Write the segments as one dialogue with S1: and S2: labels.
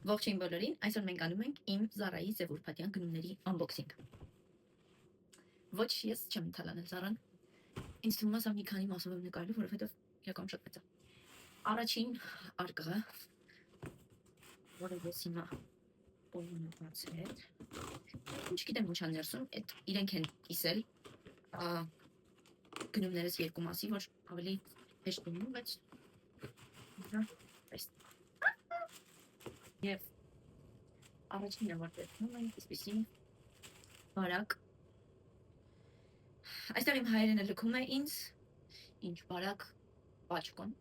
S1: Ողջույն բոլորին, այսօր մենք անում ենք իմ Զարայի Սևուրփաթյան գնումների unboxing։ Ոչ, ես չեմ թալանել Զարան։ Ինձ թվում է սա մի քանի մասով եմ նկարելու, որովհետև իրականում շատ մեծ է։ Առաջին արկղը, որը ես հիմա բոլորը բացել։ Չգիտեմ ինչ ան ներսում, այդ իրենք են կիսել գնումներս երկու մասի, որ ավելի հեշտ լինում, բայց Եվ առաջինը որ տեսնում ենք այսպիսի բարակ։ Այստեղ իմ հայերենը լքում է ինձ, ինչ բարակ պաչկոն։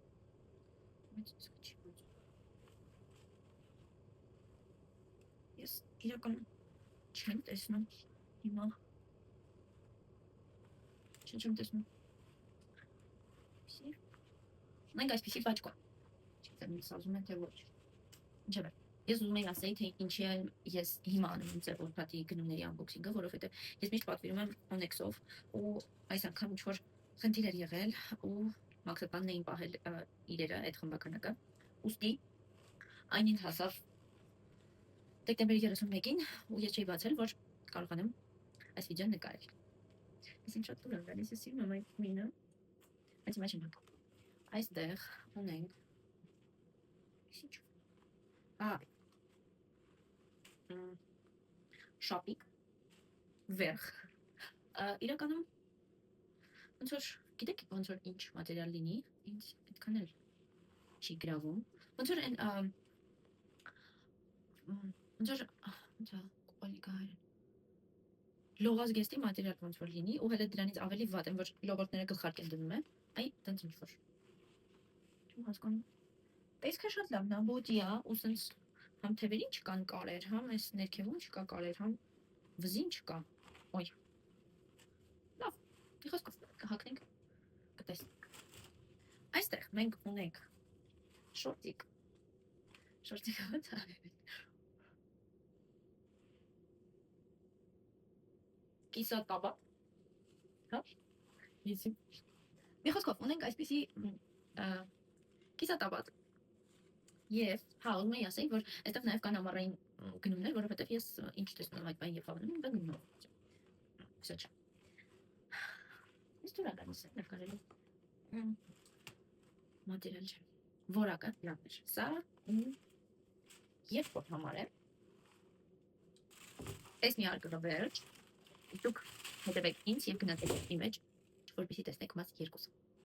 S1: Ես իրական չեմ տեսնում հիմա։ Չեմ տեսնում։ Մենք այսպիսի պաչկոն։ Չգիտեմ ինձ ասում են թե ոչ։ Ինչևէ, ես ուզում եմ ասեի, թե ինչի ես հիմա անում եմ Սևուրփաթի գնումների unboxing-ը, որովհետև ես միշտ պատվիրում եմ Onyx-ով ու այս անգամ ինչ-որ խնդիր էր եղել ու մաքսեպանն էին պահել իրերը, այդ խմբականակը, ուստի այն ինձ հասավ դեկտեմբերի 31-ին ու ես չէի բացել, որ կարողանամ այս վիդեոն նկարել։ Ես ինչ շատ դուր եմ գալիս, ես սիրում եմ այդ մինը, բայց հիմա չեմ հանգում։ Այստեղ ունենք շապիկ վերխ իրականում ոնց որ գիտեք ոնց որ ինչ մատերիալ լինի ինձ այդքան էլ չի գրավում ոնց որ այն ոնց որ լողազգեստի մատերիալ ոնց որ լինի ու հələ դրանից ավելի վատ են որ լողորդները գլխարկ են դնում են այ տենց ինչ որ չեմ հասկանում տեսքը շատ լավն է բոդի է ու սենց համ թևերին չկան կարեր, համ այս ներքևում չկա կարեր, համ վզին չկա, ոյ, լավ, մի խոսքով կհակնենք, կտեսնենք, այստեղ մենք ունենք շորտիկը ոնց է, կիսատաբատ, հա, մի խոսքով ունենք այսպիսի կիսատաբատ, Եվ, հա, ուզում էի ասեի, որ այստեղ նաև կան ամառային գնումներ, որովհետև ես ինչ տեսնում եմ այդ բան երբ ավանում եմ, դա գնում եմ։ Всё չէ։ Ես դուր ագանիս է նկարելու։ Մատերիալ չէ։ Որակը լավ էր։ Սա երկրորդ համար է։ Այս մի արկղը վերջ։ Դուք հետևեք ինձ և գնացեք ի մեջ, որպեսզի տեսնեք մաս երկուսը։